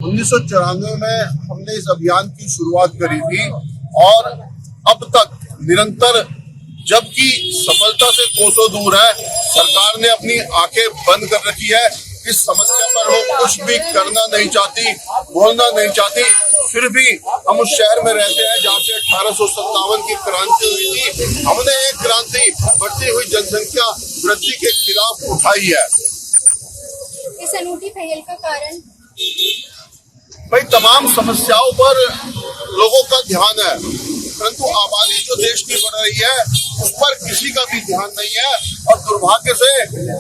1994 में हमने इस अभियान की शुरुआत करी थी और अब तक निरंतर, जबकि सफलता से कोसों दूर है, सरकार ने अपनी आंखें बंद कर रखी है। इस समस्या पर वो कुछ भी करना नहीं चाहती, बोलना नहीं चाहती। फिर भी हम उस शहर में रहते हैं जहाँ से 1857 की क्रांति हुई थी। हमने एक क्रांति बढ़ती हुई जनसंख्या वृद्धि के खिलाफ उठाई है। इस अनूठी पहल का कारण भाई तमाम समस्याओं पर लोगों का ध्यान है, परंतु आबादी जो देश की बढ़ रही है उस पर किसी का भी ध्यान नहीं है। और दुर्भाग्य से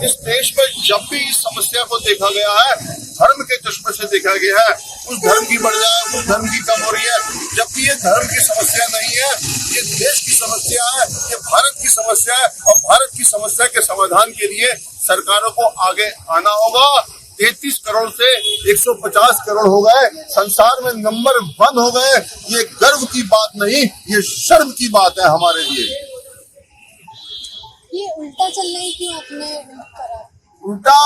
इस देश में जब भी इस समस्या को देखा गया है, धर्म के चश्मे से देखा गया है। उस धर्म की बढ़ जाए, उस धर्म की कम हो रही है, जबकि ये धर्म की समस्या नहीं है, ये देश की समस्या है, ये भारत की समस्या है। और भारत की समस्या के समाधान के लिए सरकारों को आगे आना होगा। 33 करोड़ से 150 करोड़ हो गए, संसार में नंबर 1 हो गए। ये गर्व की बात नहीं, ये शर्म की बात है हमारे लिए। ये उल्टा चलना ही क्यों आपने करा? उल्टा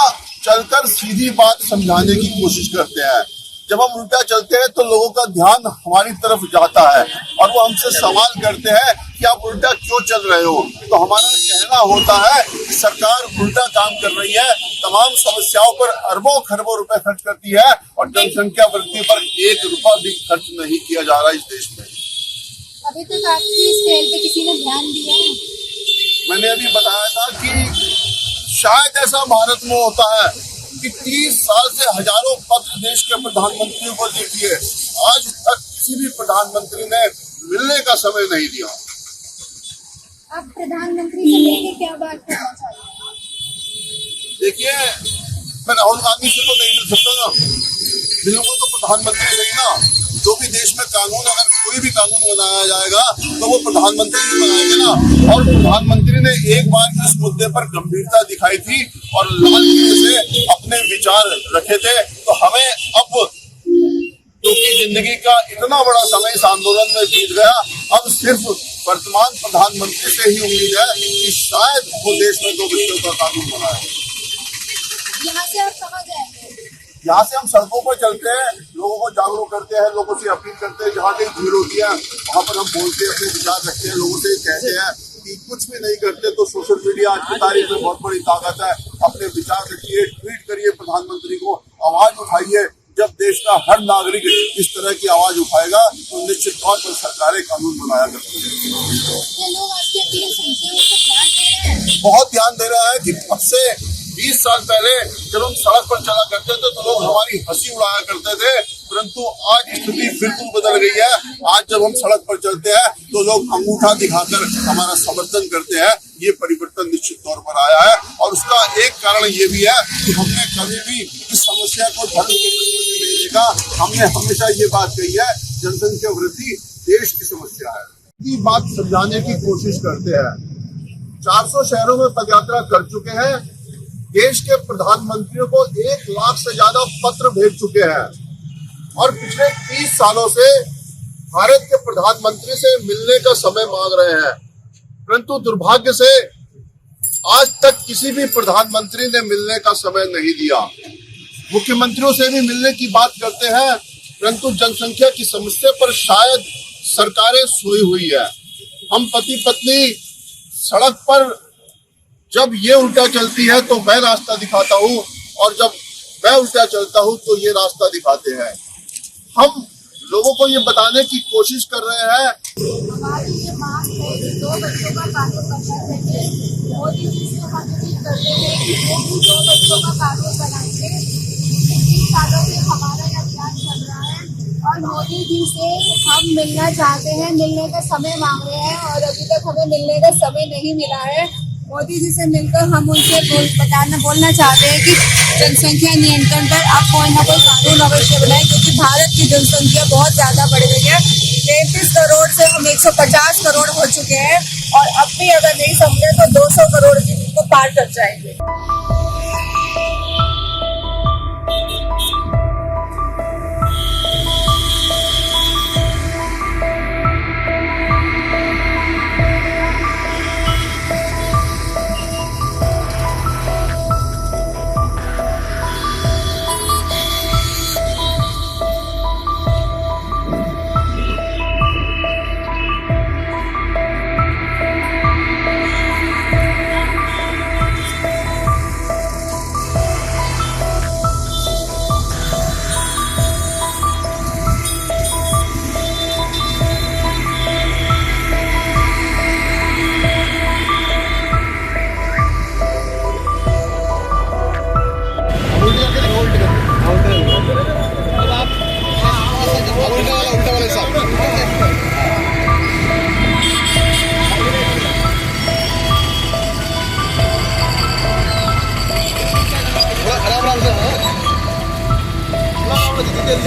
चलकर सीधी बात समझाने की कोशिश करते हैं। जब हम उल्टा चलते हैं तो लोगों का ध्यान हमारी तरफ जाता है और वो हमसे सवाल करते हैं कि आप उल्टा क्यों चल रहे हो। तो हमारा कहना होता है कि सरकार उल्टा काम कर रही है, तमाम समस्याओं पर अरबों खरबों रुपए खर्च करती है और जनसंख्या वृद्धि पर 1 रुपया भी खर्च नहीं किया जा रहा इस देश में। अभी तक आपकी इस पहल पे किसी ने ध्यान दिया है? मैंने अभी बताया था कि शायद ऐसा भारत में होता है कि 30 साल से हजारों पत्र देश के प्रधानमंत्रियों को लिखिए, आज तक किसी भी प्रधानमंत्री ने मिलने का समय नहीं दिया। आप प्रधानमंत्री से लेके क्या बात करना चाहिए? देखिए, मैं राहुल गांधी से तो नहीं मिल सकता ना, मिलूंगा तो प्रधानमंत्री नहीं ना। जो भी देश में कानून, अगर कोई भी कानून बनाया जाएगा तो वो प्रधानमंत्री ही बनाएंगे ना। और प्रधानमंत्री ने एक बार इस मुद्दे पर गंभीरता दिखाई थी और लाल किले से अपने विचार रखे थे। तो हमें अब, क्योंकि जिंदगी का इतना बड़ा समय इस आंदोलन में बीत गया, अब सिर्फ वर्तमान प्रधानमंत्री से ही उम्मीद है कि शायद वो देश में 2 बच्चों का कानून बनाए। यहाँ से आप कहाँ जाएंगे? यहाँ से हम सड़कों पर चलते हैं, लोगों को जागरूक करते हैं, लोगों से अपील करते हैं। जहाँ कहीं भीड़ होती है वहाँ पर हम बोलते हैं, अपने विचार रखते हैं, लोगों से कहते हैं कि कुछ भी नहीं करते तो सोशल मीडिया आज की तारीख में बहुत बड़ी ताकत है। अपने विचार रखिए, ट्वीट करिए, प्रधानमंत्री को आवाज उठाइए। जब देश का हर नागरिक इस तरह की आवाज उठाएगा तो निश्चित तौर पर सरकारें कानून बनाया करती है। लोग आपकी अपील सुनते हैं, उसको ध्यान दे रहे हैं? बहुत ध्यान दे रहा है कि अब से 20 साल पहले जब हम सड़क पर चला करते थे तो लोग हमारी हंसी उड़ाया करते थे, परंतु आज स्थिति बिल्कुल बदल गई है। आज जब हम सड़क पर चलते हैं तो लोग अंगूठा दिखाकर हमारा समर्थन करते हैं। ये परिवर्तन निश्चित तौर पर आया है और उसका एक कारण ये भी है कि हमने कभी भी इस समस्या को धर्म के तरीके से नहीं देखा। हमने हमेशा ये बात कही है, जनसंख्या वृद्धि देश की समस्या है। ये बात समझाने की कोशिश करते हैं। 400 शहरों में पदयात्रा कर चुके हैं, देश के प्रधानमंत्रियों को 1 लाख से ज्यादा पत्र भेज चुके हैं और पिछले 30 सालों से भारत के प्रधानमंत्री से मिलने का समय मांग रहे हैं, परंतु दुर्भाग्य से आज तक किसी भी प्रधानमंत्री ने मिलने का समय नहीं दिया। मुख्यमंत्रियों से भी मिलने की बात करते हैं, परंतु जनसंख्या की समस्या पर शायद सरकारें सोई हुई है। हम पति पत्नी सड़क पर जब ये उल्टा चलती है तो मैं रास्ता दिखाता हूँ और जब मैं उल्टा चलता हूँ तो ये रास्ता दिखाते हैं। हम लोगों को ये बताने की कोशिश कर रहे हैं। हमारी ये मांग है कि 2 बच्चों का कानून बनना चाहिए। मोदी जी से हम उम्मीद करते हैं कि वो भी 2 बच्चों का कानून बनाएंगे। 20 सालों से हमारा ये अभियान चल रहा है और मोदी जी से हम मिलना चाहते हैं, मिलने का समय मांग रहे हैं और अभी तक हमें मिलने का समय नहीं मिला है। मोदी जी से मिलकर हम उनसे बोलना चाहते हैं कि जनसंख्या नियंत्रण पर आप कोई ना कोई कानून अवश्य बनाएं, क्योंकि भारत की जनसंख्या बहुत ज्यादा बढ़ गई है। 33 करोड़ से हम 150 करोड़ हो चुके हैं और अब भी अगर नहीं समझे तो 200 करोड़ को पार कर जाएंगे।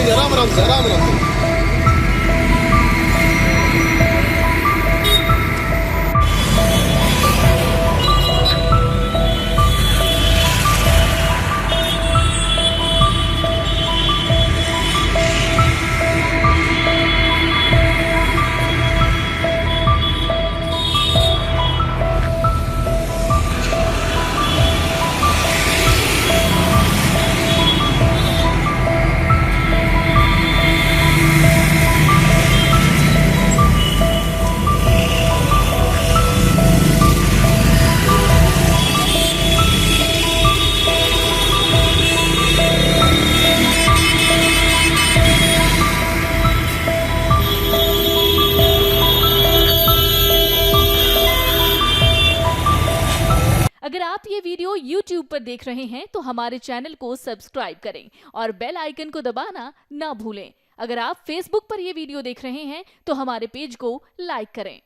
जी आराम आराम से आराम आराम से। अगर आप ये वीडियो YouTube पर देख रहे हैं तो हमारे चैनल को सब्सक्राइब करें और बेल आइकन को दबाना ना भूलें। अगर आप Facebook पर ये वीडियो देख रहे हैं तो हमारे पेज को लाइक करें।